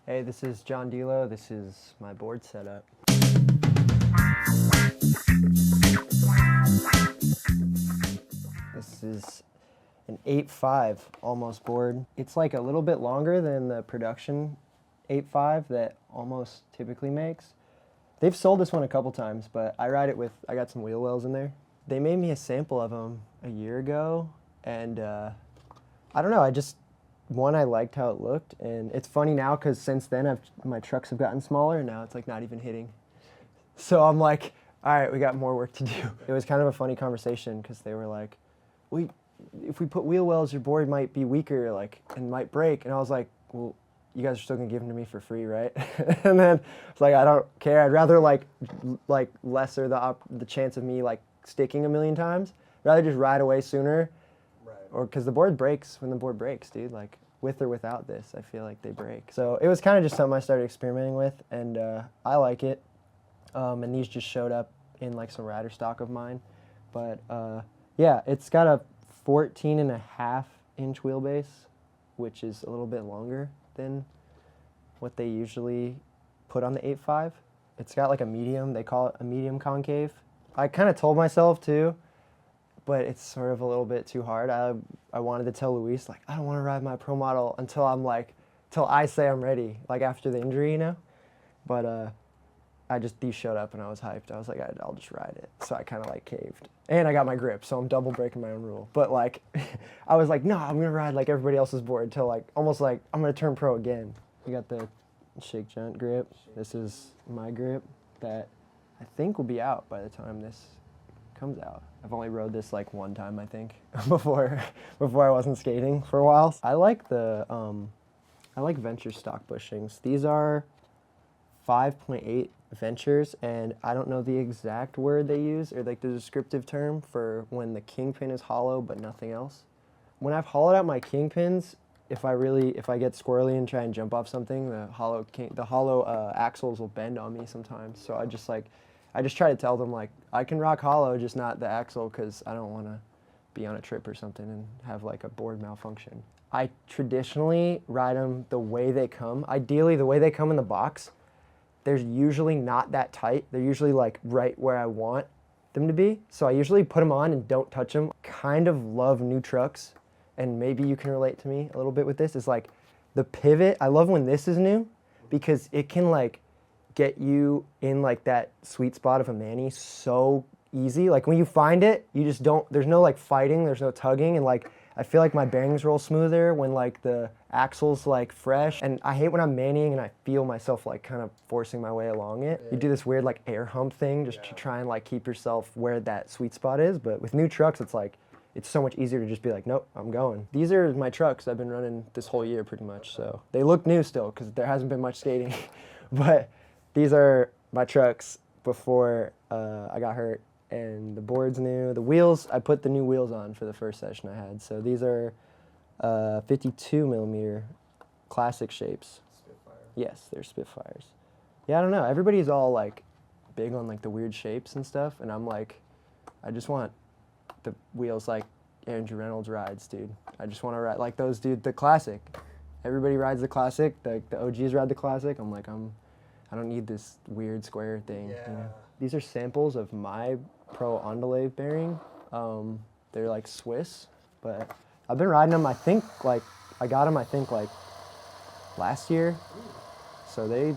Hey, this is John Dilo. This is my board setup. This is an 8.5 Almost board. It's like a little bit longer than the production 8.5 that Almost typically makes. They've sold this one a couple times, but I ride it with, I got some wheel wells in there. They made me a sample of them a year ago, and I don't know, I liked how it looked, and it's funny now because since then my trucks have gotten smaller, and now it's like not even hitting. So I'm like, all right, we got more work to do. It was kind of a funny conversation because they were like, if we put wheel wells, your board might be weaker, and might break. And I was like, well, you guys are still gonna give them to me for free, right? And then it's like, I don't care. I'd rather like lesser the chance of me like sticking a million times. Rather just ride away sooner. Right. Or because the board breaks when the board breaks, dude. Like with or without this, I feel like they break. So it was kind of just something I started experimenting with, and I like it. And these just showed up in like some rider stock of mine. But yeah, it's got a 14.5-inch wheelbase, which is a little bit longer than what they usually put on the 8.5. It's got like a medium, they call it a medium concave. I kind of told myself too, but it's sort of a little bit too hard. I wanted to tell Luis, like, I don't want to ride my pro model until I say I'm ready, like after the injury, you know? But these showed up and I was hyped. I was like, I'll just ride it. So I kind of like caved. And I got my grip, so I'm double breaking my own rule. But like, I was like, no, I'm gonna ride like everybody else's board until like, almost like I'm gonna turn pro again. We got the Shake Giant grip. This is my grip that I think will be out by the time this comes out. I've only rode this like one time, I think, before I wasn't skating for a while. I like Venture stock bushings. These are 5.8 Ventures, and I don't know the exact word they use or like the descriptive term for when the kingpin is hollow but nothing else. When I've hollowed out my kingpins, if I get squirrely and try and jump off something, the hollow axles will bend on me sometimes. So I just try to tell them like, I can rock hollow, just not the axle, because I don't want to be on a trip or something and have like a board malfunction. I traditionally ride them the way they come. Ideally, the way they come in the box. They're usually not that tight. They're usually like right where I want them to be. So I usually put them on and don't touch them. Kind of love new trucks, and maybe you can relate to me a little bit with this, is like the pivot. I love when this is new because it can like get you in like that sweet spot of a Manny so easy. Like when you find it, you just don't, there's no like fighting, there's no tugging, and like I feel like my bearings roll smoother when like the axle's like fresh. And I hate when I'm mannying and I feel myself like kind of forcing my way along it. You do this weird like air hump thing just to try and like keep yourself where that sweet spot is. But with new trucks, it's like, it's so much easier to just be like, nope, I'm going. These are my trucks I've been running this whole year pretty much. So they look new still because there hasn't been much skating. But these are my trucks before I got hurt. And the board's new. The wheels, I put the new wheels on for the first session I had. So these are 52 millimeter classic shapes. Spitfire. Yes, they're Spitfires. Yeah, I don't know. Everybody's all like big on like the weird shapes and stuff. And I'm like, I just want the wheels like Andrew Reynolds rides, dude. I just want to ride like those, dude, the classic. Everybody rides the classic. The OGs ride the classic. I'm like, I don't need this weird square thing. Yeah. You know? These are samples of my Pro Ondelev bearing. They're like Swiss, but I've been riding them. I got them like last year. So they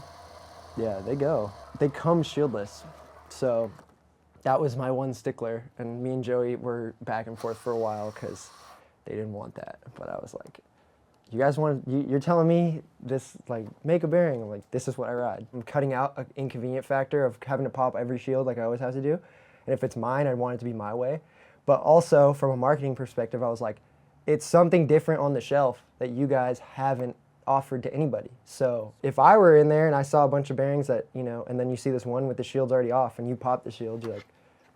go. They come shieldless. So that was my one stickler, and me and Joey were back and forth for a while because they didn't want that. But I was like, you guys you're telling me this, like, make a bearing. I'm like, this is what I ride. I'm cutting out an inconvenient factor of having to pop every shield like I always have to do. And if it's mine, I want it to be my way. But also, from a marketing perspective, I was like, it's something different on the shelf that you guys haven't offered to anybody. So if I were in there and I saw a bunch of bearings that, you know, and then you see this one with the shields already off and you pop the shield, you're like,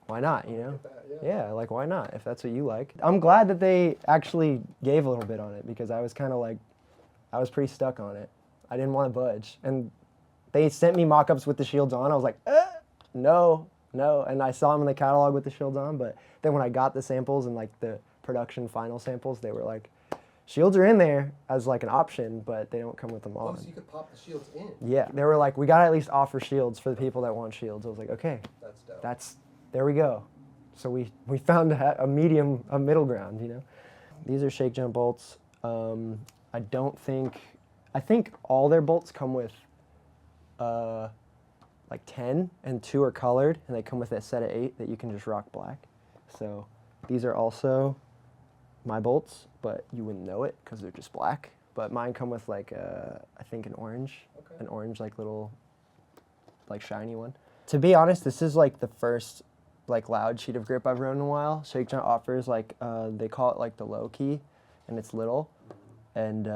why not, you know? Yeah, like, why not, if that's what you like? I'm glad that they actually gave a little bit on it because I was kind of like, I was pretty stuck on it. I didn't want to budge. And they sent me mock-ups with the shields on. I was like, no. And I saw them in the catalog with the shields on, but then when I got the samples and like the production final samples, they were like, Shields are in there as like an option, but they don't come with them on. Oh, so you could pop the shields in. Yeah, they were like, we gotta at least offer shields for the people that want shields. I was like, okay, That's dope. there we go. So we found a middle ground, you know. These are shake jump bolts. I think all their bolts come with like 10 and 2 are colored, and they come with a set of 8 that you can just rock black. So these are also my bolts, but you wouldn't know it because they're just black. But mine come with like I think an orange like little like shiny one. To be honest, this is like the first like loud sheet of grip I've rode in a while. Shake Jump offers like they call it like the low key, and it's little, and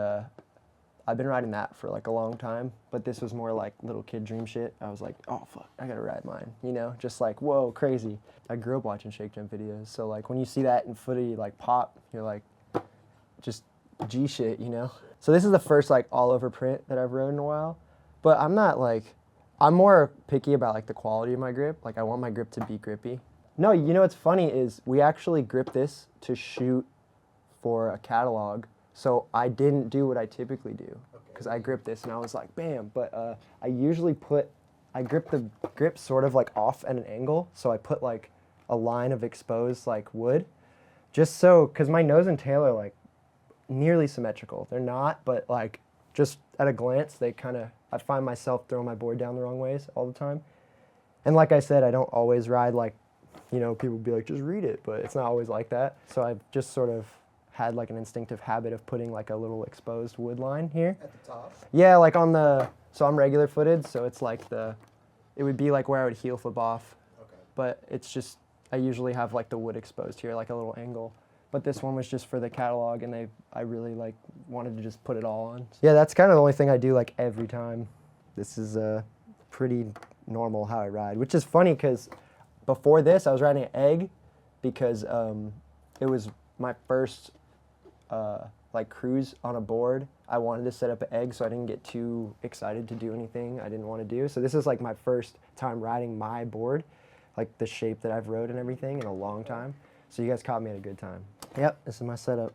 I've been riding that for like a long time. But this was more like little kid dream shit. I was like, oh fuck, I gotta ride mine, you know, just like whoa, crazy. I grew up watching Shake Jump videos, so like when you see that in footy like pop, you're like, just G shit, you know. So this is the first like all over print that I've rode in a while, but I'm not like. I'm more picky about like the quality of my grip. Like I want my grip to be grippy. No, you know what's funny is we actually grip this to shoot for a catalog. So I didn't do what I typically do because I gripped this and I was like, bam. But I usually grip the grip sort of like off at an angle. So I put like a line of exposed like wood just so, because my nose and tail are like nearly symmetrical. They're not, but like just at a glance, they kind of, I find myself throwing my board down the wrong ways all the time. And like I said, I don't always ride like, you know, people be like, just read it, but it's not always like that. So I've just sort of had like an instinctive habit of putting like a little exposed wood line here. At the top? Yeah, like on the, so I'm regular footed, so it's like it would be like where I would heel flip off. Okay. But it's just, I usually have like the wood exposed here, like a little angle. But this one was just for the catalog, and I really like wanted to just put it all on. Yeah, that's kind of the only thing I do like every time. This is pretty normal how I ride, which is funny because before this I was riding an egg because it was my first like cruise on a board. I wanted to set up an egg so I didn't get too excited to do anything I didn't want to do. So this is like my first time riding my board, like the shape that I've rode and everything in a long time. So you guys caught me at a good time. Yep, this is my setup.